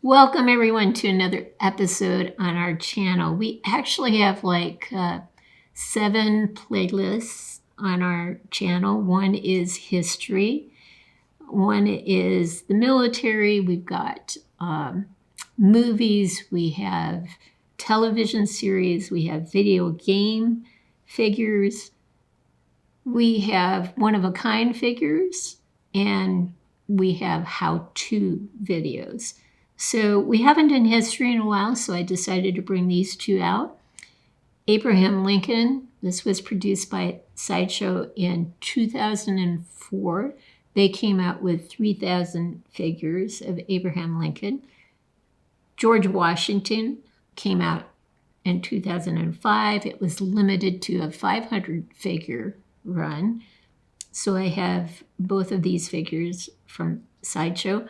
Welcome everyone to another episode on our channel. We actually have like 7 playlists on our channel. One is history, one is the military, we've got movies, we have television series, we have video game figures, we have one-of-a-kind figures, and we have how-to videos. So we haven't done history in a while, so I decided to bring these two out. Abraham Lincoln, this was produced by Sideshow in 2004. They came out with 3,000 figures of Abraham Lincoln. George Washington came out in 2005. It was limited to a 500 figure run. So I have both of these figures from Sideshow.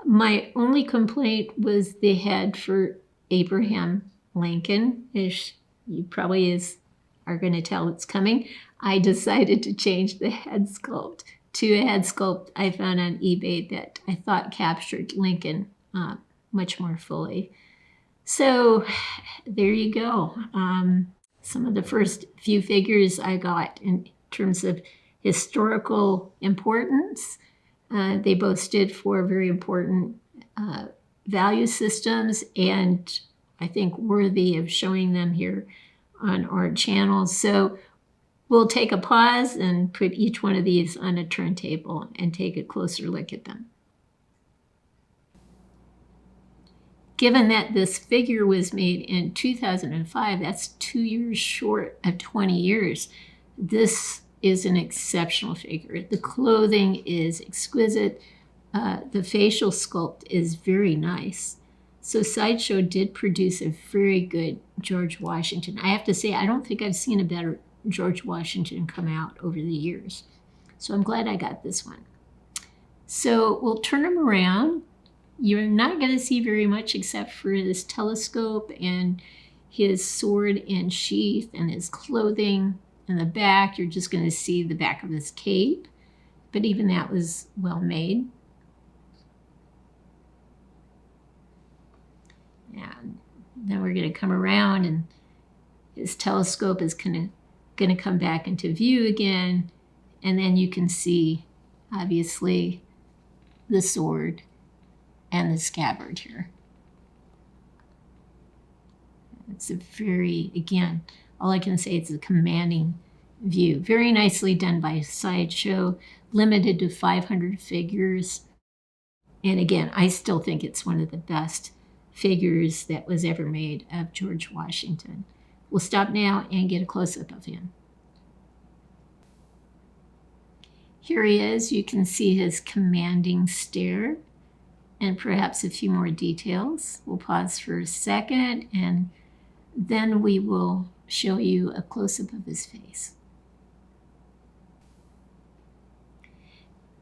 My only complaint was the head for Abraham Lincoln. As you probably are going to tell it's coming. I decided to change the head sculpt to a head sculpt I found on eBay that I thought captured Lincoln much more fully. So there you go. Some of the first few figures I got in terms of historical importance. They both stood for very important value systems, and I think worthy of showing them here on our channel. So we'll take a pause and put each one of these on a turntable and take a closer look at them. Given that this figure was made in 2005, that's 2 years short of 20 years. This is an exceptional figure. The clothing is exquisite. The facial sculpt is very nice. So Sideshow did produce a very good George Washington. I have to say, I don't think I've seen a better George Washington come out over the years. So I'm glad I got this one. So we'll turn him around. You're not going to see very much except for this telescope and his sword and sheath and his clothing. In the back, you're just going to see the back of his cape, but even that was well made. And then we're going to come around and his telescope is going to come back into view again, and then you can see, obviously, the sword and the scabbard here. It's a very, again, all I can say is a commanding view. Very nicely done by Sideshow, limited to 500 figures. And again, I still think it's one of the best figures that was ever made of George Washington. We'll stop now and get a close-up of him. Here he is. You can see his commanding stare and perhaps a few more details. We'll pause for a second and then we will show you a close-up of his face.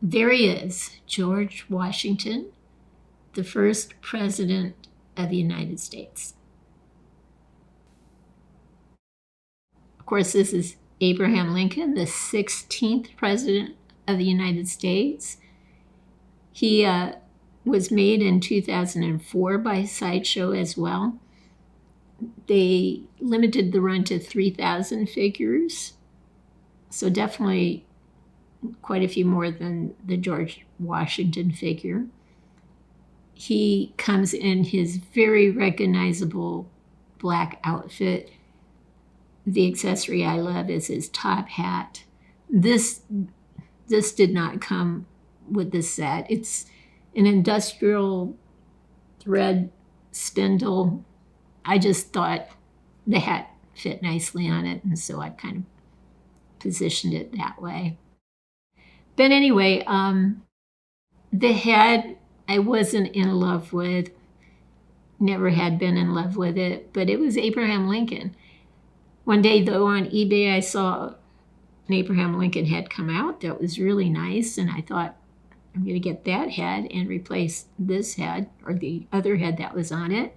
There he is, George Washington, the first president of the United States. Of course, this is Abraham Lincoln, the 16th president of the United States. He was made in 2004 by Sideshow as well. They limited the run to 3,000 figures, so definitely quite a few more than the George Washington figure. He comes in his very recognizable black outfit. The accessory I love is his top hat. This did not come with the set. It's an industrial thread spindle. I just thought the hat fit nicely on it, and so I kind of positioned it that way. But anyway, the head I wasn't in love with, never had been in love with it, but it was Abraham Lincoln. One day, though, on eBay, I saw an Abraham Lincoln head come out that was really nice, and I thought, I'm going to get that head and replace this head, or the other head that was on it.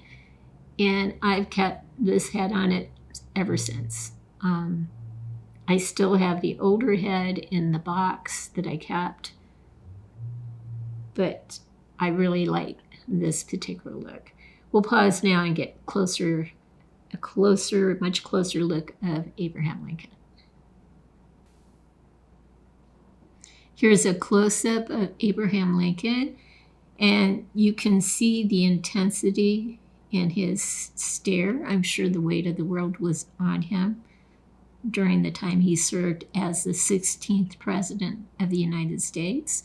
And I've kept this head on it ever since. I still have the older head in the box that I kept, but I really like this particular look. We'll pause now and get much closer look of Abraham Lincoln. Here's a close-up of Abraham Lincoln, and you can see the intensity in his stare. I'm sure the weight of the world was on him during the time he served as the 16th President of the United States.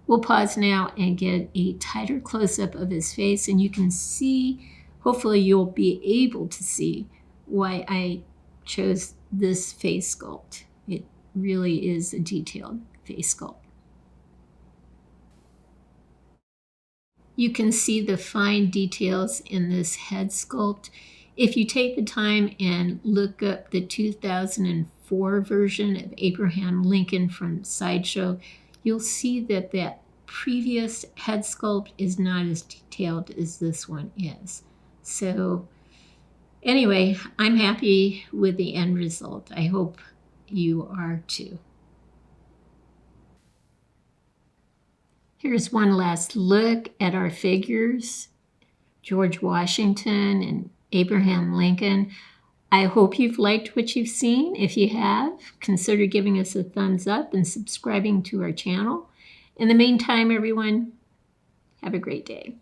We'll pause now and get a tighter close-up of his face, and you can see, hopefully you'll be able to see why I chose this face sculpt. It really is a detailed face sculpt. You can see the fine details in this head sculpt. If you take the time and look up the 2004 version of Abraham Lincoln from Sideshow, you'll see that that previous head sculpt is not as detailed as this one is. So anyway, I'm happy with the end result. I hope you are too. Here's one last look at our figures, George Washington and Abraham Lincoln. I hope you've liked what you've seen. If you have, consider giving us a thumbs up and subscribing to our channel. In the meantime, everyone, have a great day.